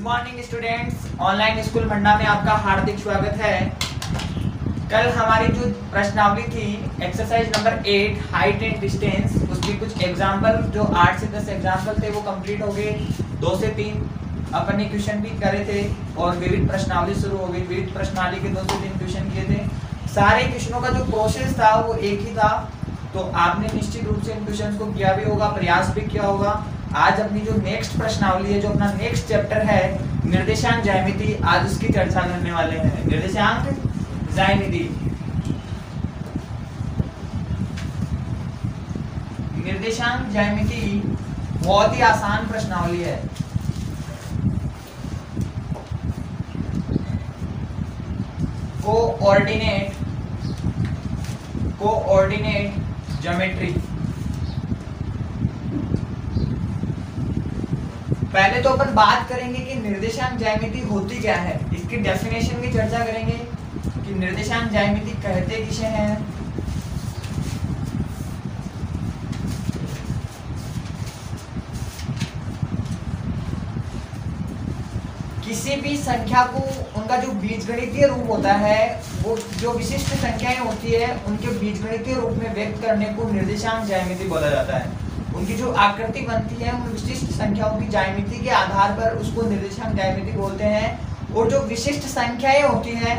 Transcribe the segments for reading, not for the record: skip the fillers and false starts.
Morning students, online school मंडा में आपका हार्दिक स्वागत है। कल हमारी जो प्रश्नावली थी exercise number 8 height and distance, उसकी कुछ एग्जाम्पल जो 8 से 10 एग्जाम्पल थे वो कंप्लीट हो गए। 2 से 3 अपन ने क्वेश्चन भी करे थे और विविध प्रश्नावली शुरू हो गई। विविध प्रश्नावली के 2 से 3 क्वेश्चन किए थे। सारे क्वेश्चनों का जो प्रोसेस था वो एक ही था, तो आपने निश्चित रूप से इन क्वेश्चन को किया भी होगा, प्रयास भी किया होगा। आज अपनी जो नेक्स्ट प्रश्नावली है, जो अपना नेक्स्ट चैप्टर है निर्देशांक ज्यामिति, आज उसकी चर्चा करने वाले हैं। निर्देशांक ज्यामिति, निर्देशांक ज्यामिति बहुत ही आसान प्रश्नावली है। Coordinate geometry. पहले तो अपन बात करेंगे कि निर्देशांक ज्यामिति होती क्या है, इसकी डेफिनेशन की चर्चा करेंगे कि निर्देशांक ज्यामिति कहते किसे हैं। किसी भी संख्या को उनका जो बीजगणितीय रूप होता है, वो जो विशिष्ट संख्याएं होती है उनके बीजगणितीय रूप में व्यक्त करने को निर्देशांक ज्यामिति बोला जाता है। उनकी जो आकृति बनती है उन विशिष्ट संख्याओं की ज्यामिति के आधार पर उसको निर्देशांक ज्यामिति बोलते हैं। और जो विशिष्ट संख्याएं होती हैं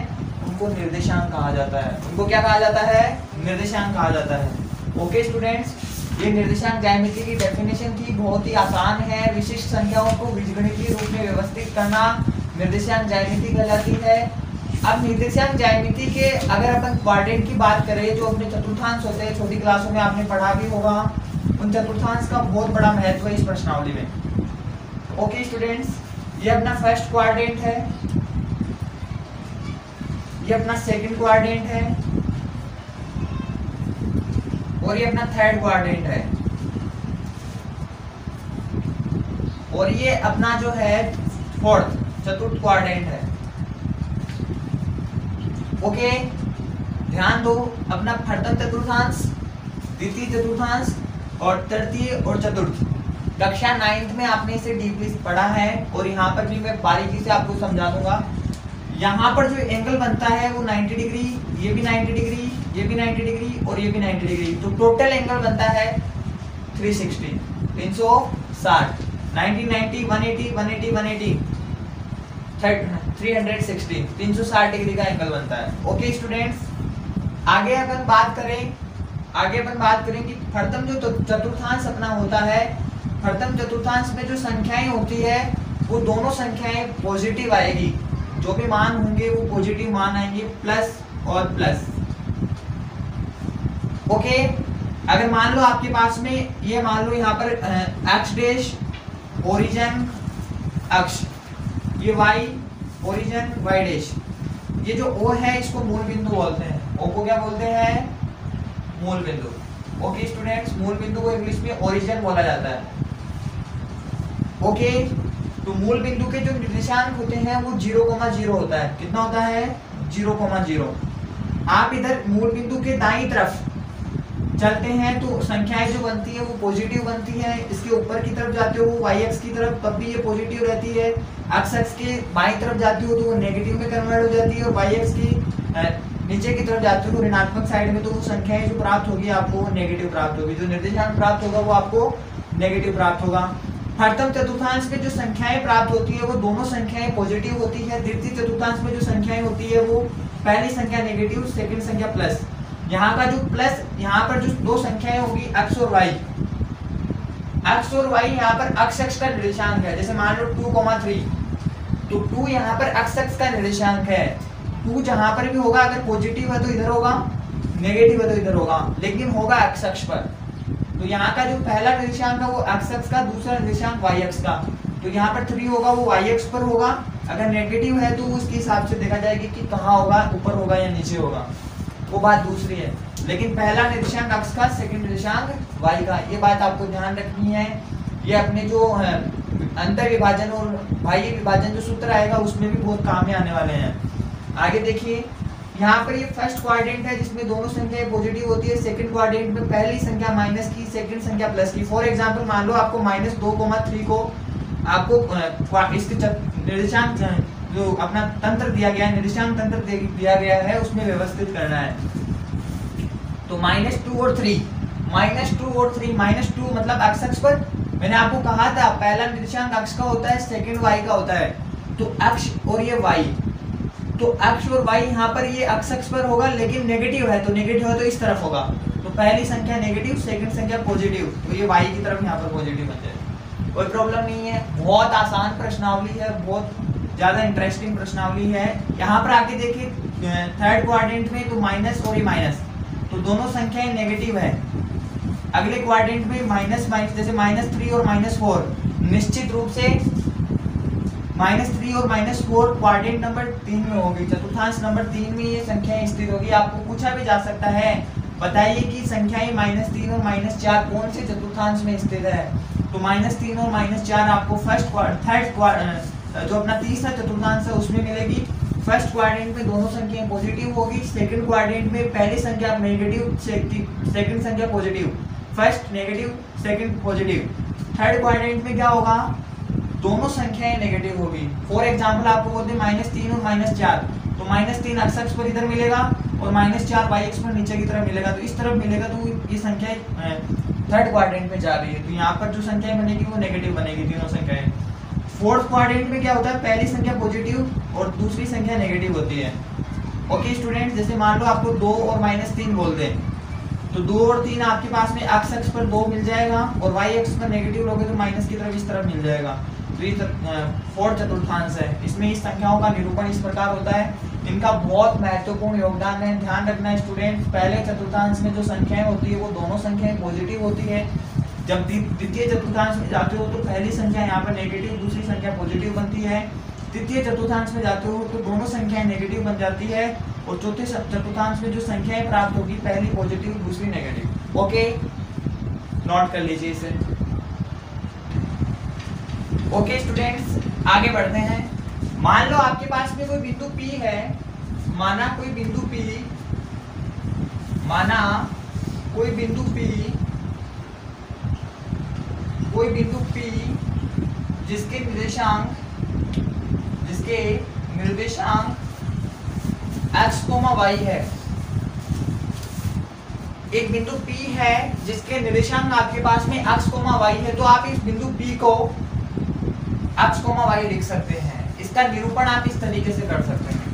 उनको निर्देशांक कहा जाता है। उनको क्या कहा जाता है? निर्देशांक कहा जाता है। ओके स्टूडेंट्स, ये निर्देशांक ज्यामिति की डेफिनेशन थी, बहुत ही आसान है। विशिष्ट संख्याओं को बीजगणितीय रूप में व्यवस्थित करना निर्देशांक ज्यामिति कहलाती है। अब निर्देशांक ज्यामिति के अगर अपन क्वाड्रेंट की बात करें, जो अपने चतुर्थांश होते हैं, छोटी क्लासों में आपने पढ़ा भी होगा, उन चतुर्थांश का बहुत बड़ा महत्व है इस प्रश्नावली में। ओके स्टूडेंट्स, ये अपना फर्स्ट क्वाड्रेंट है, ये अपना सेकंड क्वाड्रेंट है और ये अपना थर्ड क्वाड्रेंट है और ये अपना जो है फोर्थ चतुर्थ क्वाड्रेंट है। ओके, ध्यान दो, अपना प्रथम चतुर्थांश, द्वितीय चतुर्थांश और तृतीय और चतुर्थ कक्षा 9th में आपने इसे डीपली पढ़ा है और यहाँ पर भी मैं बारीकी से आपको समझा दूंगा। यहाँ पर जो एंगल बनता है वो 90 डिग्री, ये भी 90 डिग्री, ये भी 90 डिग्री और ये भी 90 डिग्री, तो टोटल एंगल बनता है 360, 360, 90, 90, 180, 180, 180, 360, 360 डिग्री का एंगल बनता है। ओके स्टूडेंट्स, आगे अपन बात करें कि प्रथम जो चतुर्थांश अपना होता है, प्रथम चतुर्थांश में जो संख्याएं होती है वो दोनों संख्याएं पॉजिटिव आएगी। जो भी मान होंगे वो पॉजिटिव मान आएंगे, प्लस और प्लस। ओके, अगर मान लो आपके पास में ये मान लो यहाँ पर एक्स डैश ओरिजिन अक्ष, ये वाई ओरिजिन वाई डैश, ये जो ओ है इसको मूल बिंदु बोलते हैं। ओ को क्या बोलते हैं? मूल बिंदु। ओके स्टूडेंट्स, मूल बिंदु को इंग्लिश में ओरिजिन बोला जाता है। ओके, तो मूल बिंदु के जो निर्देशांक होते हैं वो 0,0 होता है। कितना होता है? 0,0। आप इधर मूल बिंदु के दाईं तरफ चलते हैं तो संख्याएं जो बनती है वो पॉजिटिव बनती है। इसके ऊपर की तरफ जाते हो वाई एक्स की तरफ, तब भी ये पॉजिटिव रहती है। एक्स एक्स के बाईं तरफ जाती हो तो वो नेगेटिव में कन्वर्ट हो जाती है और वाई एक्स की नीचे की तरफ जाते हो ऋणात्मक साइड में, तो वो संख्याएं जो प्राप्त होगी आपको नेगेटिव प्राप्त होगी। जो निर्देशांक प्राप्त होगा वो आपको नेगेटिव प्राप्त होगा। प्रथम चतुर्थांश में जो संख्याएं प्राप्त होती है वो दोनों संख्याएं पॉजिटिव होती है। द्वितीय चतुर्थांश में जो संख्याएं होती है वो पहली संख्या नेगेटिव, सेकंड संख्या प्लस। यहाँ का जो प्लस, यहाँ पर जो दो संख्याएं होगी एक्स और वाई, एक्स और वाई यहाँ पर अक्ष अक्ष का निर्देशांक है। जैसे मान लो 2,3, तो 2 यहाँ पर अक्ष अक्ष का निर्देशांक है। 2 जहाँ पर भी होगा, अगर पॉजिटिव है तो इधर होगा, नेगेटिव है तो इधर होगा, लेकिन होगा एक्स अक्ष पर। तो यहाँ का जो पहला निर्देशांक है वो एक्स अक्ष का, दूसरा निर्देशांक वाई अक्ष का। तो यहाँ पर 3 होगा वो वाई अक्ष पर होगा। अगर नेगेटिव है तो उसके हिसाब से देखा जाएगा कि कहाँ होगा, ऊपर होगा या नीचे होगा, वो बात दूसरी है। लेकिन पहला निर्देशांक अक्ष का, सेकंड निर्देशांक वाई का, ये बात आपको ध्यान रखनी है। ये अपने जो अंतर विभाजन और बाह्य विभाजन जो सूत्र आएगा उसमें भी बहुत काम में आने वाले हैं। आगे देखिए, यहाँ पर ये फर्स्ट क्वाड्रेंट है जिसमें दोनों संख्याएं पॉजिटिव होती है। सेकंड क्वाड्रेंट में पहली संख्या माइनस की, सेकंड संख्या प्लस की। फॉर एग्जांपल मान लो आपको -2,3 को आपको इसके निर्देशांक जो अपना तंत्र दिया गया है, निर्देशांक तंत्र दिया गया है, उसमें व्यवस्थित करना है। तो -2 और 3, -2 और 3, -2 मतलब एक्स अक्ष पर, मैंने आपको कहा था पहला निर्देशांक अक्ष का होता है, सेकंड वाई का होता है। तो अक्ष और ये वाई, तो अक्ष और वाई यहाँ पर ये अक्ष अक्ष पर होगा, लेकिन नेगेटिव है, तो नेगेटिव है तो इस तरफ होगा। तो पहली संख्या नेगेटिव, सेकंड संख्या पॉजिटिव, तो ये वाई की तरफ यहाँ पर पॉजिटिव बन जाएगा। कोई प्रॉब्लम नहीं है, बहुत आसान प्रश्नावली है, बहुत ज्यादा इंटरेस्टिंग प्रश्नावली है। यहाँ पर आके देखिए थर्ड क्वाड्रेंट में तो माइनस और ये माइनस, तो दोनों संख्याएं नेगेटिव है। अगले क्वाड्रेंट में माइनस माइनस, जैसे -3 और -4, निश्चित रूप से -3 और -4 क्वाड्रेंट नंबर 3 में होगी, चतुर्थांश नंबर 3 में ये संख्याएं स्थित होगी। आपको पूछा भी जा सकता है, बताइए कि संख्याएं -3 और -4 कौन से चतुर्थांश में स्थित है। तो -3 और -4 आपको थर्ड जो अपना तीसरा चतुर्थांश है उसमें मिलेगी। फर्स्ट क्वाड्रेंट में दोनों संख्याएं पॉजिटिव होगी, सेकंड क्वाड्रेंट में पहली संख्या नेगेटिव, सेकंड संख्या positive, first negative, second positive. Third quadrant में क्या होगा, दोनों संख्याएं नेगेटिव होगी। फॉर एग्जांपल आपको बोलते हैं -3 और -4, तो -3 एक्स अक्ष पर इधर मिलेगा और -4 वाई अक्ष पर नीचे की तरफ मिलेगा, तो इस तरफ मिलेगा, तो ये संख्याएं थर्ड क्वाड्रेंट में जा रही है, तो यहाँ पर जो संख्याएं बनेगी वो नेगेटिव बनेगी, तीनों संख्याएं। फोर्थ क्वाड्रेंट में क्या होता है, पहली संख्या पॉजिटिव और दूसरी संख्या नेगेटिव होती है। ओके स्टूडेंट, जैसे मान लो आपको 2 और -3 बोल दें, तो 2 और 3 आपके पास में एक्स अक्ष पर 2 मिल जाएगा और वाई अक्ष पर नेगेटिव लोगे तो माइनस की तरफ इस तरफ मिल जाएगा। तो ये फोर्थ चतुर्थांश है। इसमें इस संख्याओं का निरूपण इस प्रकार होता है। इनका बहुत महत्वपूर्ण योगदान है, ध्यान रखना है स्टूडेंट। पहले चतुर्थांश में जो संख्याएं होती है वो दोनों संख्याएं पॉजिटिव होती है। जब द्वितीय चतुर्थांश में जाते हो तो पहली संख्या यहाँ पर नेगेटिव, दूसरी संख्या पॉजिटिव बनती है। तृतीय चतुर्थांश में जाते हो तो दोनों संख्याएं नेगेटिव बन जाती है और चौथे चतुर्थांश में जो संख्याएं प्राप्त होगी, पहली पॉजिटिव दूसरी नेगेटिव। ओके, नोट कर लीजिए इसे। ओके स्टूडेंट्स, आगे बढ़ते हैं। मान लो आपके पास में कोई बिंदु P है, माना कोई बिंदु P जिसके निर्देशांक x, y है। एक बिंदु P है जिसके निर्देशांक आपके पास में x, y है, तो आप इस बिंदु P को x, y लिख सकते हैं। इसका निरूपण आप इस तरीके से कर सकते हैं।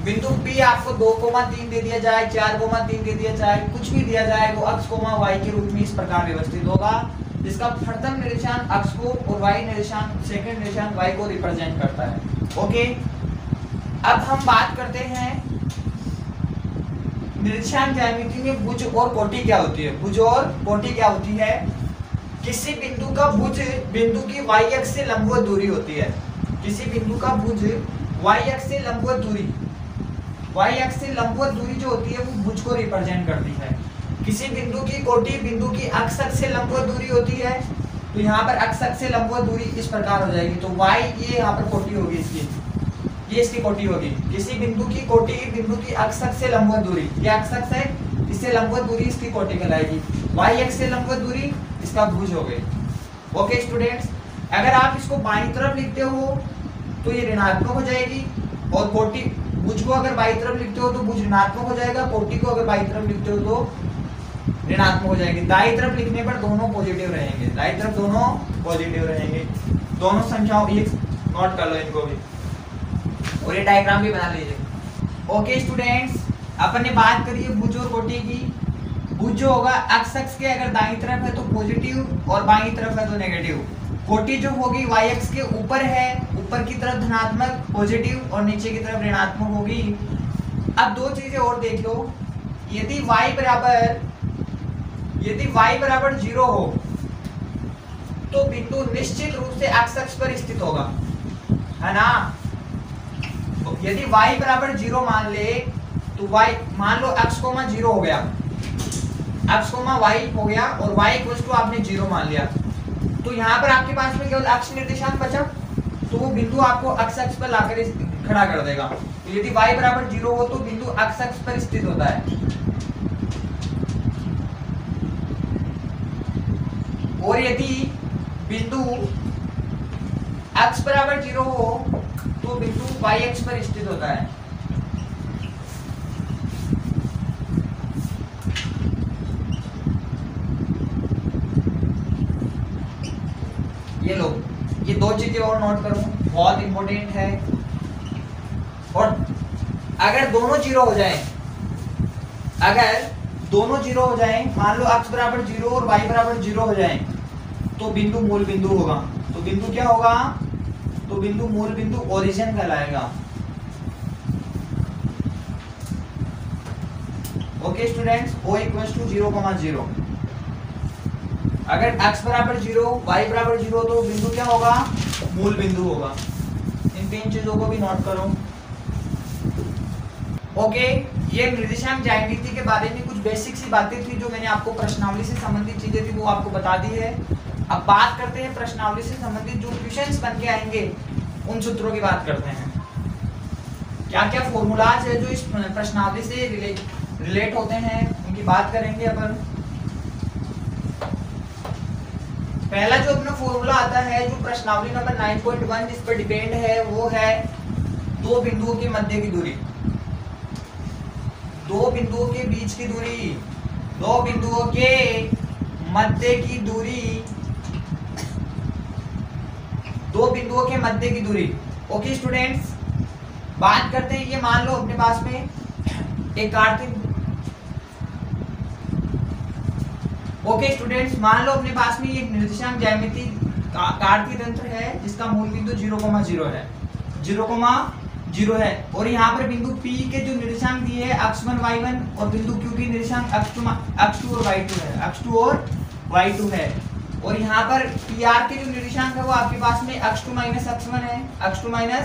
बिंदु P आपको 2,3 दे दिया जाए, 4,3 दे दिया जाए, कुछ भी दिया जाए, वो x, y के रूप में इस प्रकार व्यवस्थित होगा, जिसका प्रथम निर्देशांक x को और y निर्देशांक, सेकंड निर्देशांक y को रिप्रेजेंट करता है। ओके, अब हम बात करते हैं निर्देशांक ज्यामिति में भुज और कोटि क्या होती है। भुज और कोटि क्या होती है, किसी बिंदु का भुज बिंदु की y अक्ष से लंबवत दूरी होती है। किसी बिंदु का भुज y अक्ष से लंबवत दूरी, y अक्ष से लंबवत दूरी जो होती है वो भुज को रिप्रेजेंट करती है। किसी बिंदु की कोटि बिंदु की x अक्ष से लंबवत दूरी होती है, तो यहाँ पर x अक्ष से लंबवत दूरी इस प्रकार हो जाएगी। तो y ये यहाँ पर कोटि होगी इसकी, ये इसकी कोटि होगी। किसी बिंदु की कोटि बिंदु की x अक्ष से लंबवत दूरी, ये x अक्ष है, इससे लंबवत दूरी इसकी कोटि कहलाएगी। y अक्ष से लंबवत दूरी इसका भुज हो गई। ओके स्टूडेंट्स, अगर आप इसको बाईं तरफ लिखते हो तो ये ऋणात्मक हो जाएगी, और कोटि भुज को अगर बाईं तरफ लिखते हो तो भुज ऋणात्मक हो जाएगा, कोटि को अगर बाईं तरफ लिखते हो तो ऋणात्मक हो जाएगी। दाईं तरफ लिखने पर दोनों पॉजिटिव रहेंगे, दाईं तरफ दोनों पॉजिटिव रहेंगे। दोनों संख्याओं, ये नोट कर लो इनको भी, और ये डायग्राम भी बना लीजिए। ओके स्टूडेंट्स, अपन ने बात करी है भुज और कोटि की। भुज जो होगा x अक्ष के अगर दाईं तरफ है तो पॉजिटिव और बाईं तरफ है तो नेगेटिव। कोटि जो होगी y अक्ष के ऊपर है, ऊपर की तरफ धनात्मक पॉजिटिव और नीचे की तरफ ऋणात्मक होगी। अब दो चीजें और देख लो, यदि y बराबर 0 हो तो बिंदु निश्चित रूप से x अक्ष पर स्थित होगा, है ना। यदि y बराबर 0 मान ले तो y, मान लो x, 0 हो गया, x, y हो गया और y इक्वल टू आपने 0 मान लिया, तो यहाँ पर आपके पास में केवल x निर्देशांक बचा, तो वो बिंदु आपको x अक्ष पर लाकर खड़ा कर देगा। तो यदि y बराबर 0 हो तो बिंदु x अक्ष पर स्थित होता है। और यदि बिंदु x बराबर 0 हो तो बिंदु y अक्ष पर स्थित होता है। ये लो, ये दो चीजें और नोट करो, बहुत इंपॉर्टेंट है। और अगर दोनों जीरो हो जाए, अगर दोनों जीरो हो जाए, मान लो x बराबर 0 और y बराबर 0 हो जाए, तो बिंदु मूल बिंदु होगा। तो बिंदु क्या होगा? तो बिंदु मूल बिंदु ओरिजिन कहलाएगा। Okay students, O equals to 0,0। अगर x बराबर 0, y बराबर 0 तो बिंदु क्या होगा? मूल बिंदु होगा। इन तीन चीजों को भी नोट करो। ओके, ये निर्देशांक ज्यामिति के बारे में कुछ बेसिक सी बातें थी जो मैंने आपको प्रश्नावली से संबंधित चीजें थी वो आपको बता दी है। अब बात करते हैं प्रश्नावली से संबंधित जो क्वेश्चंस बन के आएंगे, उन सूत्रों की बात करते हैं। क्या क्या फॉर्मूलाज है जो इस प्रश्नावली से रिलेट होते हैं, उनकी बात करेंगे अपन। पहला जो अपना फॉर्मूला आता है जो प्रश्नावली नंबर 9.1 जिस पर डिपेंड है, वो है दो बिंदुओं के मध्य की दूरी। दो बिंदुओं के बीच की दूरी, दो बिंदुओं के मध्य की दूरी, दो बिंदुओं के मध्य की दूरी। ओके स्टूडेंट्स, बात करते हैं, ये मान लो अपने पास में एक आर्थिक, ओके स्टूडेंट्स, मान लो अपने पास में एक निर्देशांक ज्यामिति कार्तीय तंत्र है जिसका मूल बिंदु 0,0 है, 0,0 है। और यहाँ पर बिंदु P के जो निर्देशांक दिए है x1 y1 और बिंदु Q के निर्देशांक x2 और y2 है, x2 और y2 है। और यहाँ पर PR के जो निर्देशांक है वो आपके पास में x2 माइनस x1 है, x2 माइनस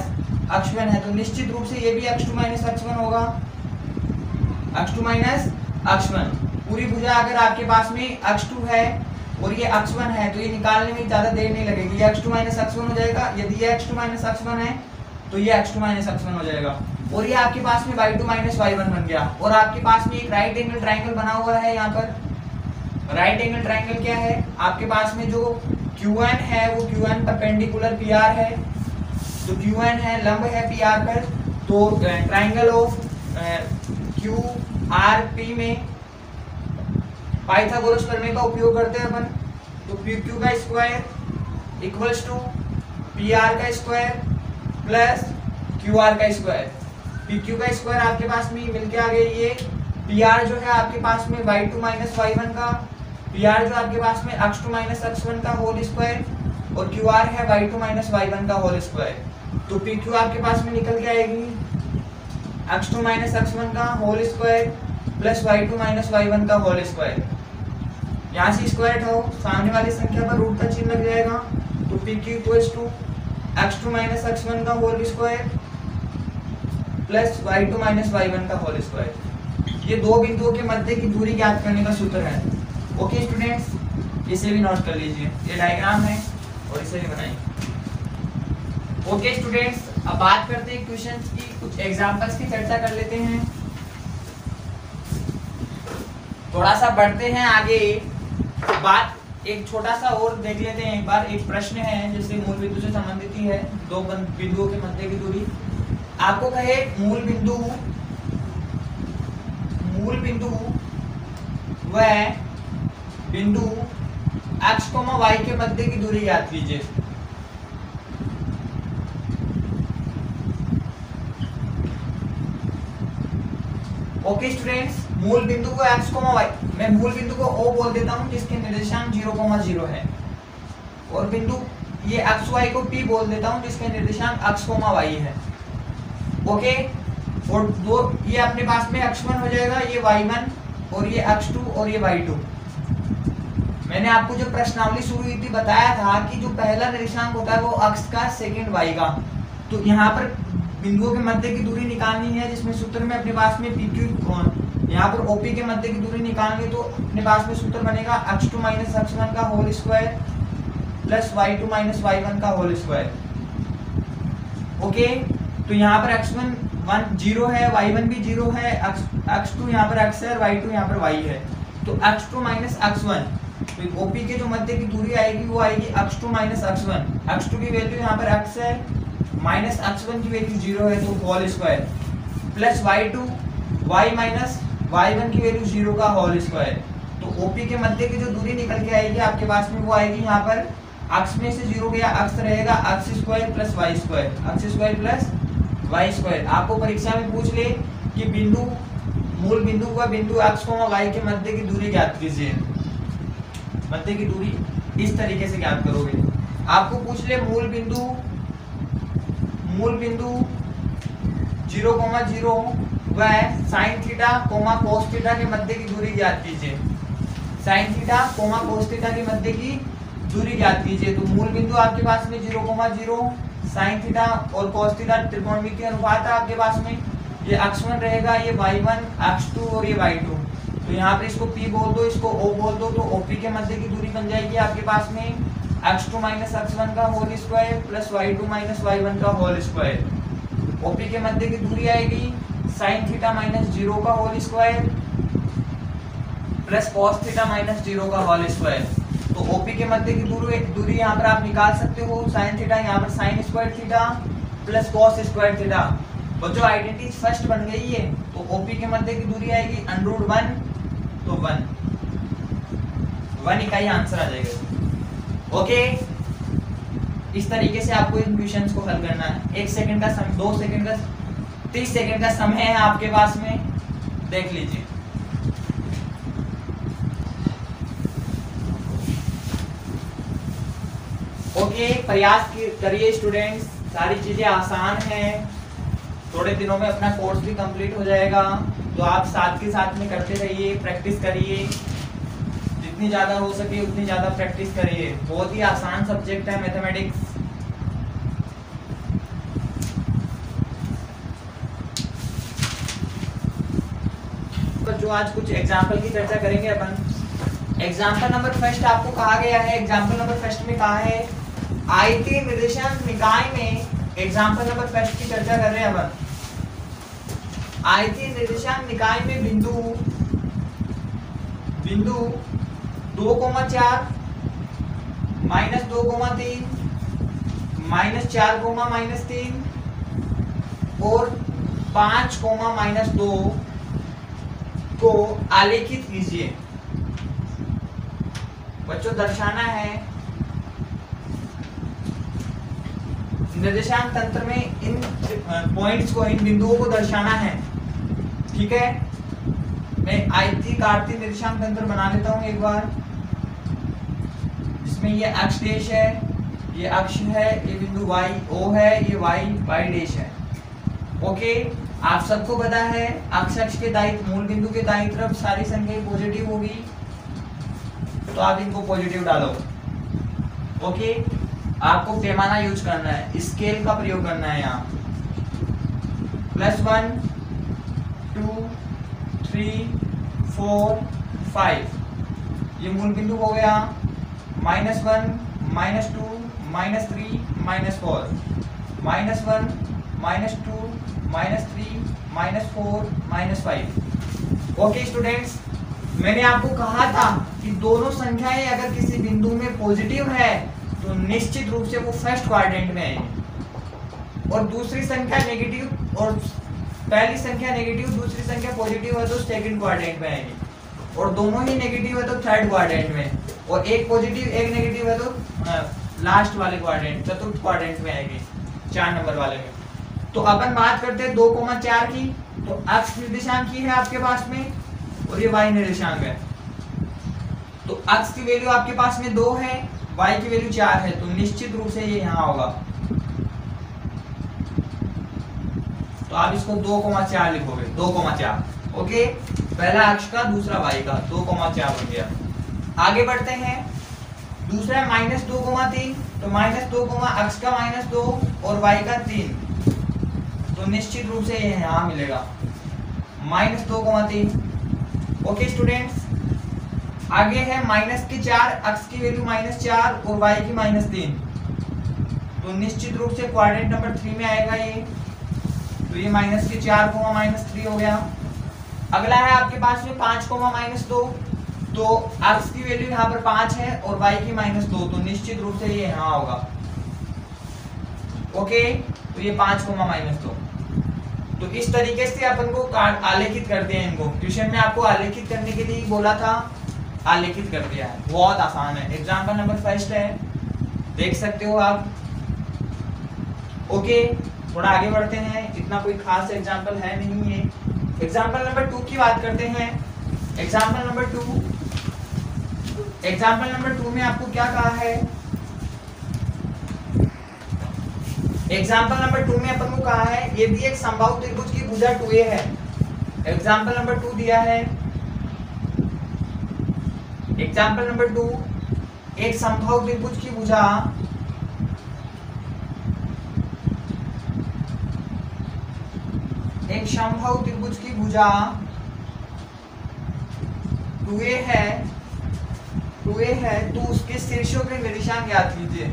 x1 है। तो निश्चित रूप से ये भी x2 माइनस x1 होगा, x2 माइनस x1। पूरी भुजा अगर आपके पास में x2 है और ये x1 है तो ये निकालने में ज्यादा देर नहीं लगेगी, ये x2 माइनस x1 हो जाएगा। यदि ये x2 माइनस x1 है तो ये x2 माइनस x1 हो जाएगा। और ये आपके पास में y2 माइनस y1 बन गया। और आपके पास में एक राइट एंगल ट्राइंगल बना हुआ है। यहाँ पर राइट एंगल ट्राइंगल क्या है? आपके पास में जो Q1 है वो Q1 परपेंडिकुलर PR है, तो Q1 है लंब है PR पर। तो ट्राइंगल ऑफ QRP में पाइथागोरस प्रमेय का उपयोग करते हैं अपन। तो PQ का स्क्वायर इक्वल्स टू PR का स्क्वायर प्लस QR का स्क्वायर। PQ का स्क्वायर आपके पास में मिलके आ गया। ये PR जो है आपके पास में y2 माइनस y1 का, PR जो आपके पास में x2 माइनस x1 का होल स्क्वायर, और QR है y2 माइनस y1 का होल स्क्वायर। तो PQ आपके पास में निकल के आएगी x2 माइनस x1 का whole square plus y2 minus y1 का होल स्क्वायर। यहाँ से स्क्वायर हटाओ, सामने वाली संख्या पर रूट का चिन्ह लग जाएगा। तो PQ equals to x2 minus x1 का whole square plus y2 minus y1 का होल स्क्वायर। ये दो बिंदुओं के मध्य की दूरी ज्ञात करने का सूत्र है। ओके स्टूडेंट्स, इसे भी नोट कर लीजिए, ये डायग्राम है और इसे भी बनाइए। ओके स्टूडेंट्स, अब बात करते हैं क्वेश्चंस की, कुछ एग्जांपल्स की चर्चा कर लेते हैं। थोड़ा सा बढ़ते हैं आगे, बात एक छोटा सा और देख लेते हैं एक बार। एक प्रश्न है जिससे मूल बिंदु से संबंधित ही है, दो बिंदुओं के मध्य की दूरी। आपको कहे मूल बिंदु व बिंदु x, y के मध्य की दूरी ज्ञात कीजिए। ओके स्टूडेंट्स, मूल बिंदु को x, y, मैं मूल बिंदु को O बोल देता हूं जिसके निर्देशांक 0,0 है, और बिंदु ये x, y को P बोल देता हूं जिसके निर्देशांक x, y है। ओके, और दो ये अपने पास में x1 हो जाएगा, ये y1 और ये x2 और ये y2। मैंने आपको जो प्रश्नावली शुरू हुई थी बताया था कि जो पहला निर्देशांक होता है वो x का, सेकंड y का। तो यहाँ पर बिंदुओं के मध्य की दूरी निकालनी है, जिसमें सूत्र में अपने पास में PQ, यहाँ पर OP के मध्य की दूरी निकालनी, तो अपने पास में सूत्र बनेगा x2 माइनस x1 का whole square plus y2 minus y1 का होल स्क्वायर। ओके, तो यहाँ पर x1 0 है, y1 भी 0 है, x2 यहाँ पर x है और y2 यहाँ पर y है। तो x2 माइनस x1 तो ओपी के जो मध्य की दूरी आएगी वो आएगी x2 माइनस x1। x2 की वैल्यू यहाँ पर x है, माइनस x1 की वैल्यू 0 है, तो whole square plus y2 y minus y1 की वैल्यू 0 का होल स्क्वायर। तो ओपी के मध्य की जो दूरी निकल के आएगी आपके पास में वो आएगी यहाँ पर x में से 0 गया, x रहेगा x square plus y square, x square plus y square. आपको परीक्षा में पूछ ले कि बिंदु मूल बिंदु व बिंदु x y के मध्य की दूरी ज्ञात कीजिए। मध्य की दूरी इस तरीके से ज्ञात करोगे। आपको पूछ ले मूल बिंदु 0, 0 व साइन थीटा कोस थीटा के मध्य की दूरी ज्ञात कीजिए। साइन थीटा कोस थीटा के मध्य की दूरी ज्ञात कीजिए। तो मूल बिंदु आपके पास में 0, 0 साइन थीटा और कोस थीटा त्रिकोणमितीय अनुपात है आपके पास में। ये x1 रहेगा, ये y1, x2 और ये y2। तो यहाँ पे इसको p बोल दो, इसको o बोल दो, तो OP के मध्य की दूरी बन जाएगी आपके पास में x2 माइनस x1 का whole square plus y2 minus y1 का होल स्क्वायर। OP के मध्य की दूरी आएगी साइन थीटा माइनस 0 का whole square plus cos theta minus 0 का होल स्क्वायर। तो OP के मध्य की दूरी यहाँ पर आप निकाल सकते हो। साइन थीटा यहाँ पर sine square theta plus cos square theta. और जो आइडेंटिटी फर्स्ट बन गई है तो OP के मध्य की दूरी आएगी √1, तो 1 इकाई आंसर आ जाएगा। ओके, इस तरीके से आपको इन क्वेश्चंस को हल करना है। 1 सेकंड का समय, 2 सेकंड का, 30 सेकंड का समय है आपके पास में, देख लीजिए। ओके, प्रयास करिए स्टूडेंट्स, सारी चीजें आसान हैं। थोड़े दिनों में अपना कोर्स भी कंप्लीट हो जाएगा, तो आप साथ के साथ में करते रहिए, प्रैक्टिस करिए, जितनी ज़्यादा हो सके उतनी ज़्यादा प्रैक्टिस करिए। बहुत ही आसान सब्जेक्ट है मैथमेटिक्स। तो जो आज कुछ एग्जाम्पल की चर्चा करेंगे अपन। एग्जाम्पल नंबर फर्स्ट आपको कहा गया है, एग्जाम्पल नंबर फर्स्ट में कहा है आयतीय निर्देशांक निकाय में। एग्जाम्पल नंबर फर्स्ट की चर्चा कर रहे हैं अपन। आयतीय निर्देशांक निकाय में बिंदु 2, 4 -2, 3 -4, -3 और 5, -2 को आलेखित कीजिए। बच्चों दर्शाना है निर्देशांक तंत्र में इन पॉइंट्स को, इन बिंदुओं को दर्शाना है। ठीक है, मैं आयतीय कार्तीय निर्देशांक तंत्र बना लेता हूं एक बार, जिसमें ये अक्ष देश है, ये अक्ष है, ये बिंदु y O है, ये y देश है। ओके, आप सबको पता है अक्ष के दाईं, मूल बिंदु के दाईं तरफ सारी संख्याएं पॉजिटिव होगी, तो आप इनको पॉजिटिव डालो। ओके, आपको पैमाना यूज करना है, स्केल का प्रयोग करना है यहाँ। +1, 2, 3, 4, 5 ये मूल बिंदु हो गया। -1, -2, -3, -4 -1, -2, -3, -4, -5। ओके स्टूडेंट्स, मैंने आपको कहा था कि दोनों संख्याएं अगर किसी बिंदु में पॉजिटिव है तो निश्चित रूप से वो फर्स्ट क्वाड्रेंट में आएगी, और दूसरी संख्या नेगेटिव, और पहली संख्या नेगेटिव, दूसरी संख्या पॉजिटिव है तो सेकंड क्वाड्रेंट में आएगी, और दोनों ही नेगेटिव है तो थर्ड क्वाड्रेंट में, और एक पॉजिटिव एक नेगेटिव है तो लास्ट वाले क्वाड्रेंट, चतुर्थ क्वाड्रेंट में आएगी, 4 नंबर वाले में। तो अपन बात करते हैं 2,4 की। तो x निर्देशांक की है आपके पास में, और ये y निर्देशांक है। तो x की वैल्यू आपके पास में 2 है, y की वैल्यू 4 है, तो निश्चित रूप से ये यहाँ होगा। तो आप इसको 2,4 लिखोगे, 2,4। ओके, पहला x का, दूसरा y का, 2,4 बन गया। आगे बढ़ते हैं, दूसरा है -2,3, तो -2, x का -2 और y का 3, तो निश्चित रूप से ये यहाँ मिलेगा -2,3। ओके स्टूडेंट्स, आगे है -4, x की वैल्यू -4 और y की -3, तो निश्चित रूप से क्वाड्रेंट नंबर 3 में आएगा ये। तो ये -4, -3 हो गया। अगला है आपके पास में 5, -2, तो x की वैल्यू यहाँ पर 5 है और y की -2, तो निश्चित रूप से ये यहाँ होगा। ओके, तो ये 5, -2। तो इस तरीके से अपन को आलेखित करते हैं इनको। ट्यूशन में आपको आलेखित करने के लिए बोला था, आलेखित कर दिया है। बहुत आसान है। एग्जाम्पल नंबर 1 है, देख सकते हो आप। ओके, थोड़ा आगे बढ़ते हैं, इतना कोई खास एग्जाम्पल है नहीं है। एग्जाम्पल नंबर 2 की बात करते हैं। एग्जाम्पल नंबर 2 में आपको क्या कहा है? एग्जाम्पल नंबर 2 में अपन को कहा है ये भी एक समबाहु त्रिभुज की भुजा 2a है। एग्जाम्पल नंबर 2 दिया है। एग्जाम्पल नंबर 2, एक समबाहु त्रिभुज की भुजा भुजा 2a है, तो उसके शीर्षों के निर्देशांक ज्ञात कीजिए।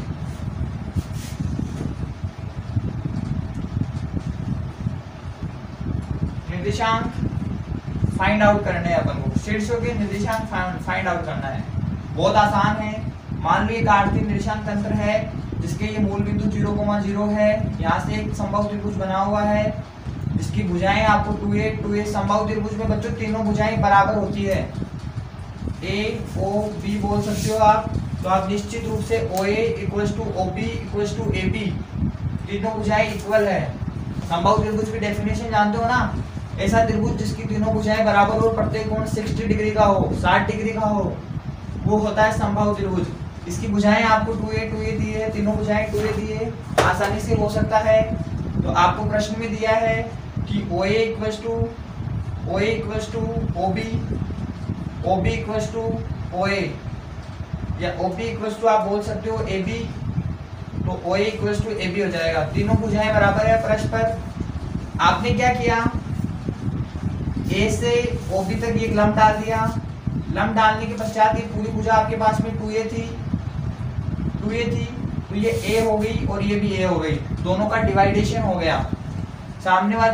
निर्देशांक फाइंड आउट करने हैं अपन को, शीर्षों के निर्देशांक फाइंड आउट करना है। बहुत आसान है। मान लो एक आवर्ती निर्देशांक तंत्र है जिसके ये मूल बिंदु 0,0 है। यहाँ से एक समबाहु त्रिभुज बना हुआ है जिसकी भुजाएं आपको 2a समबाहु त्रिभुज में बच्चों तीनों भुजाएं बराबर होती है। a o b बोल सकते हो आप। तो आप निश्चित रूप से OA = OB = AB, तीनों भुजाएं इक्वल है। समबाहु त्रिभुज की डेफिनेशन जानते हो ना? ऐसा त्रिभुज जिसकी तीनों भुजाएं बराबर हो, प्रत्येक कोण 60 डिग्री का हो, 60 डिग्री का हो, वो होता है समबाहु त्रिभुज। इसकी भुजाएं आपको 2a दी है, तीनों भुजाएं 2a दी है, आसानी से हो सकता है। तो आपको प्रश्न में दिया है कि OA = OB, OB = OA, या OB = आप बोल सकते हो AB, तो OA = AB हो जाएगा। तीनों भुजाएं बराबर है परस्पर। आपने क्या किया? A से OB तक ये लंब डाल दिया। लंब डालने के पश्चात ये पूरी भुजा आपके पास में 2a थी, तो ये A हो गई और ये भी A हो गई, दोनों का डिवाइडेशन हो गया। सामने वाला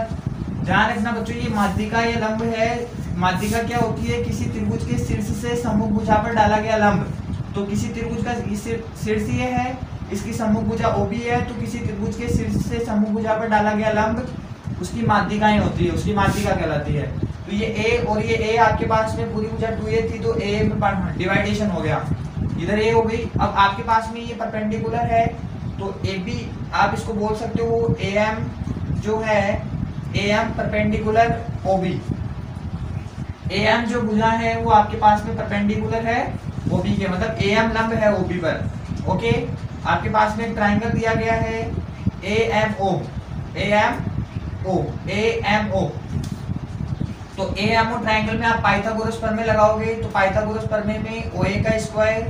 ध्यान रखना बच्चों, ये माध्यिका, ये लंब है। माध्यिका क्या होती है? किसी त्रिभुज के शीर्ष से सम्मुख भुजा पर डाला गया लंब। तो किसी त्रिभुज का शीर्ष ये है, इसकी सम्मुख भुजा OB है, तो किसी त्रिभुज के शीर्ष से सम्मुख भुजा पर डाला गया लंब उसकी माध्यिकाएं होती है, उसकी माध्यिका कहलाती है। तो ये A और ये A आपके पास में पूरी भुजा 2a थी, तो A में डिवाइडेशन हो गया, इधर A हो गई। अब आपके पास में ये परपेंडिकुलर है, तो AB आप इसको बोल सकते हो AM जो है, AM परपेंडिकुलर OB। AM जो भुजा है वो आपके पास में परपेंडिकुलर है OB के, मतलब AM लंब है OB पर। ओके, आपके पास में एक ट्रायंगल दिया गया है AMO। तो AMO ट्रायंगल में आप पाइथागोरस प्रमेय लगाओगे, तो पाइथागोरस प्रमेय में OA का स्क्वायर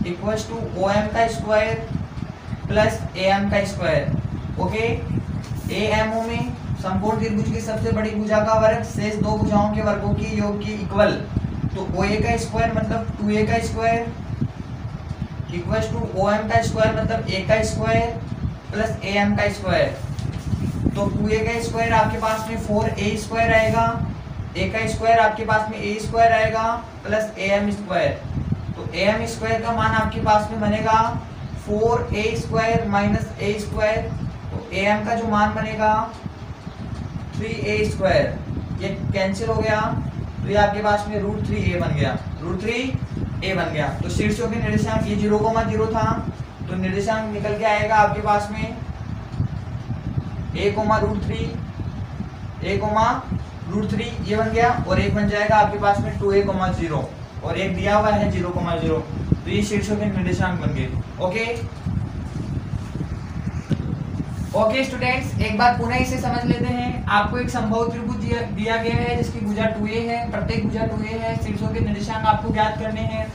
= OM का स्क्वायर प्लस AM का स्क्वायर। ओके, AMO में संपूर्ण त्रिभुज की सबसे बड़ी भुजा का वर्ग शेष दो भुजाओं के वर्गों के योग के इक्वल। तो OA का स्क्वायर मतलब 2a का स्क्वायर = OM का स्क्वायर मतलब a का स्क्वायर प्लस AM का स्क्वायर। तो 2a का स्क्वायर आपके पास में 4a² आएगा, a का स्क्वायर आपके पास में a² आएगा प्लस AM²। तो AM² का मान आपके पास में बनेगा 4a² - a²। तो AM का जो मान बनेगा 3a², ये कैंसिल हो गया, तो ये आपके पास में √3a बन गया, √3a बन गया। तो शीर्षों के निर्देशांक ये 0,0 था, तो निर्देशांक निकल के आएगा आपके पास में a,√3 ये बन गया, और एक बन जाएगा आपके पास में 2a,0 और एक दिया हुआ है 0,0। तो ये शीर्षों के निर्देशांक बन गए। ओके स्टूडेंट्स, एक बार पुनः इसे समझ लेते हैं। आपको एक समबाहु त्रिभुज दिया गया है जिसकी भुजा 2a है, प्रत्येक भुजा 2a है, शीर्षों के निर्देशांक आपको ज्ञात करने हैं।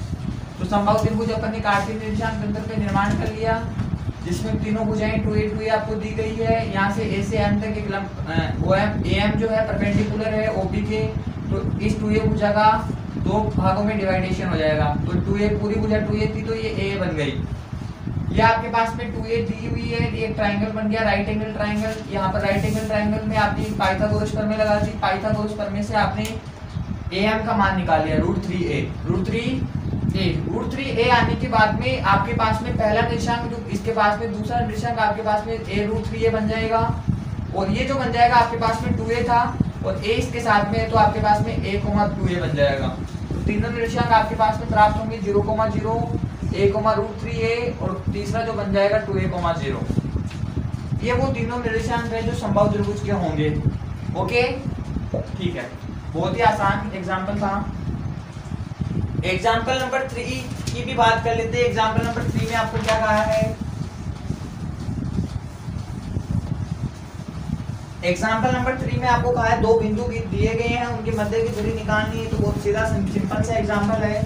तो समबाहु त्रिभुज अपन ने कार्तीय निर्देशांक तंत्र का निर्माण कर लिया, जिसमें तीनों भुजाएं 2a आपको दी गई है। यहाँ से A से M तक एक लंब AM जो है परपेंडिकुलर है OB के, तो इस 2a भुजा का दो भागों में डिवाइडेशन हो जाएगा। तो 2a पूरी भुजा 2a थी, तो ये A बन गई। ये आपके पास में 2a दी हुई है, एक ट्रायंगल बन गया राइट एंगल ट्रायंगल। यहाँ पर राइट एंगल ट्रायंगल में आपने पाइथागोरस प्रमेय लगा दी, पाइथागोरस प्रमेय से आपने am का मान निकाल लिया √3a। √3a आने के बाद में आपके पास में पहला निर्देशांक जो इसके पास में दूसरा निर्देशांक आपके पास में a√3a बन जाएगा, और ये जो बन जाएगा आपके पास में 2a था और a इसके साथ में है तो आपके पास में a,2a बन जाएगा। तो तीनों निर्देशांक आपके पास में प्राप्त होंगे 0,0, a,√3a और तीसरा जो बन जाएगा 2a,0। ये वो तीनों निर्देशांक है जो संभव त्रिभुज के होंगे। ओके ठीक है, बहुत ही आसान एग्जाम्पल था। एग्जाम्पल नंबर 3 की भी बात कर लेते हैं। एग्जाम्पल नंबर 3 में आपको क्या कहा है? एग्जाम्पल नंबर 3 में आपको कहा है दो बिंदु दिए गए हैं, उनके मध्य की दूरी निकालनी है। तो बहुत सीधा सिंपल सा एग्जाम्पल है।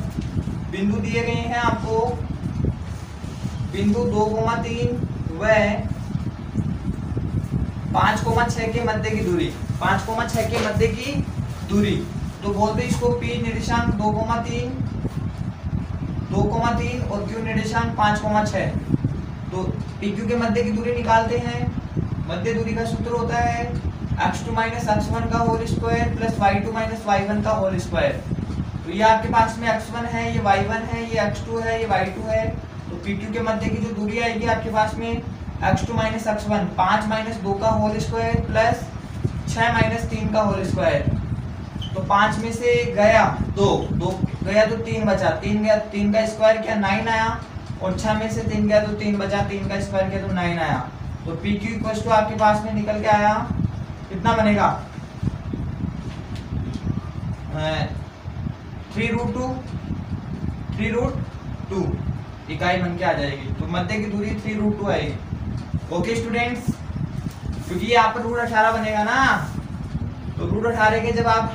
बिंदु दिए गए हैं आपको, बिंदु 2,3 व 5,6 के मध्य की दूरी, 5,6 के मध्य की दूरी। तो बोलते इसको P निर्देशांक 2,3 और Q निर्देशांक 5,6। तो PQ के मध्य की दूरी निकालते हैं। मध्य दूरी का सूत्र होता है x2 - x1 का whole square plus y2 - y1 का होल स्क्वायर। तो ये आपके पास में x1 है, ये y1 है, ये x2 है, ये y2 है। तो PQ के मध्य की जो दूरी आएगी आपके पास में x2 - x1 5 - 2 का होल स्क्वायर प्लस 6 - 3 का होल स्क्वायर। तो 5 में से गया 2 गया तो 3 बचा, 3 गया, 3 का स्क्वायर किया 9 आया, और 6 में से 3 गया तो 3 बचा, 3 का स्क्वायर किया तो 9 आया। तो PQ इक्वल टू आपके पास में निकल के आया, कितना बनेगा 3√2 इकाई बन के आ जाएगी। तो मध्य की दूरी 3√2 आएगी। ओके स्टूडेंट्स, क्योंकि यहाँ पर √18 बनेगा ना, तो √18 के जब आप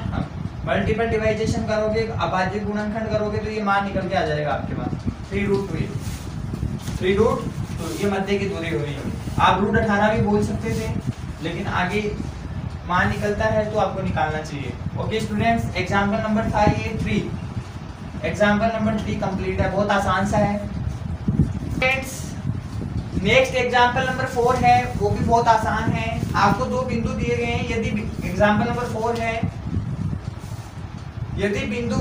मल्टीपल डिवाइजेशन करोगे, अभाज्य गुणनखंड करोगे, तो ये मान निकल के आ जाएगा आपके पास 3√2। तो ये मध्य की दूरी हुई। आप √18 भी बोल सकते थे, लेकिन आगे मान निकलता है तो आपको निकालना चाहिए। ओके स्टूडेंट्स, एग्जाम्पल नंबर था ये 3। एग्जाम्पल नंबर 3 कंप्लीट है, बहुत आसान सा है। नेक्स्ट एग्जाम्पल नंबर 4 है, वो भी बहुत आसान है। आपको दो बिंदु दिए गए हैं। यदि एग्जाम्पल नंबर 4 है, यदि बिंदु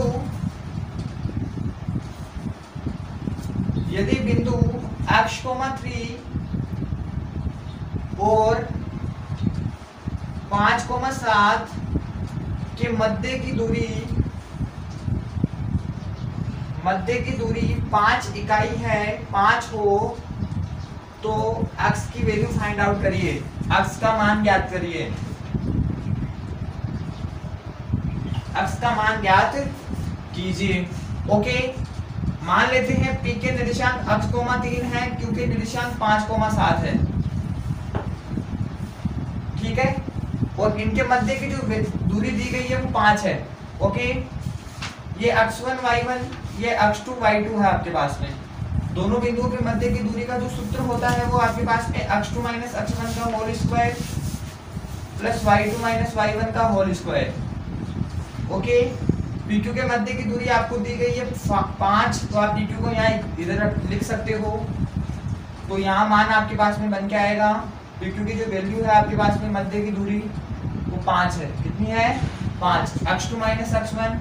x,3 और 5,7 के मध्य की दूरी 5 इकाई है, 5 हो, तो x की वैल्यू फाइंड आउट करिए, x का मान ज्ञात करिए। x का मान ज्ञात कीजिए। ओके, मान लेते हैं P के निर्देशांक x,3 है, Q के निर्देशांक 5,7 है। ठीक है, और इनके मध्य की जो दूरी दी गई है वो 5 है। ओके, ये x1 y1, ये x2 y2 है आपके पास में। दोनों बिंदुओं के मध्य की दूरी का जो सूत्र होता है वो आपके पास में x2 - x1 का whole square plus y2 - y1 का होल स्क्वायर। ओके, PQ के मध्य की दूरी आपको दी गई है 5, तो आप PQ को यहाँ इधर लिख सकते हो। तो यहाँ मान आपके पास में बन के आएगा, PQ की जो वैल्यू है आपके पास में मध्य की दूरी वो 5 है। कितनी है? 5। x2 - x1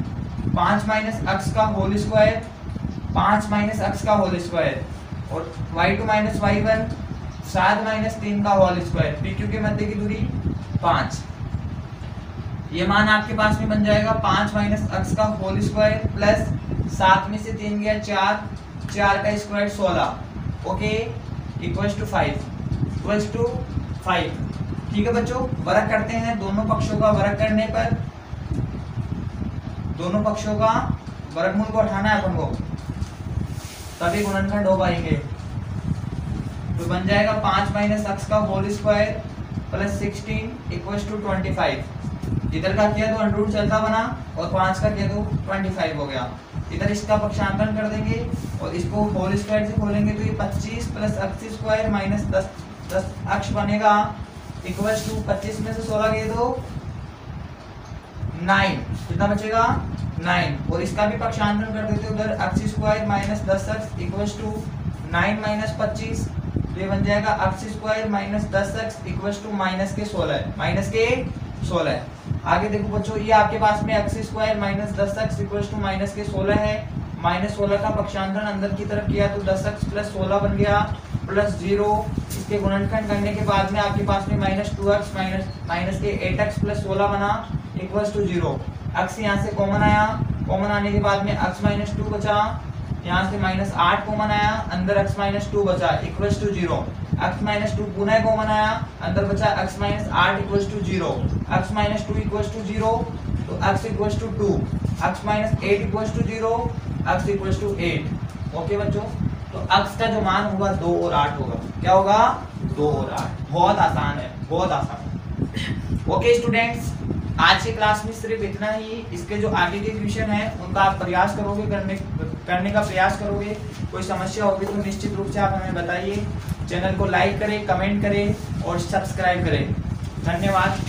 5 - x का होल स्क्वायर, 5 - x का होल स्क्वायर, और y2 - y1 7 - 3 का होल स्क्वायर। PQ के मध्य की दूरी 5। ये मान आपके पास में बन जाएगा 5 - x का होल स्क्वायर प्लस 7 में से 3 गया 4, 4 का स्क्वायर 16। Okay, equals to 5। ठीक है बच्चों, वर्ग करते हैं। दोनों पक्षों का वर्ग करने पर, दोनों पक्षों का वर्गमूल को हटाना है अपन को, तभी गुणनखंड हो पाएंगे। तो बन जाएगा 5 - x का whole square plus 16 equals to 25। इधर का किया तो अंडर चलता बना, और 5 का किया तो 25 हो गया। इधर इसका पक्षांतरण कर देंगे और इसको होल स्क्वायर से खोलेंगे तो ये 25 plus x square minus 10 x बनेगा इक्वल्स टू 25 में से 16 गए तो 9। कितना बचेगा? 9। और इसका भी पक्षांतरण कर देते उधर x square minus 10x equals to 9 - 25। तो ये बन जाएगा x square minus 10x equals to minus के 16। आगे देखो बच्चों, ये आपके पास में x square minus 10x equal to minus के 16 है। माइनस 16 का पक्षांतरण अंदर की तरफ किया तो 10x प्लस 16 बन गया प्लस 0। इसके गुणनखंड करने के बाद में आपके पास में माइनस 2x माइनस के 8x प्लस 16 बना इक्वल टू 0। x यहाँ से कॉमन आया, कॉमन आने के बाद में x माइनस 2 बचा, यहाँ से माइनस 8 कॉमन आया, अंदर x माइनस 2 बचा इक्वल टू 0। x माइनस 2 पुनः कॉमन आया, अंदर बचा x minus 8 equal to 0। x minus 2 equal to 0 तो x equal to 2, x minus 8 equal to 0, x equal to 8। Okay बच्चों, तो x का जो मान होगा 2 और 8 होगा। क्या होगा? 2 और 8। बहुत आसान है, बहुत आसान। ओके स्टूडेंट्स, आज की क्लास में सिर्फ इतना ही। इसके जो आगे के क्वेश्चन है उनका आप प्रयास करोगे, करने का प्रयास करोगे। कोई समस्या होगी तो निश्चित रूप से आप हमें बताइए। चैनल को लाइक करें, कमेंट करें और सब्सक्राइब करें। धन्यवाद।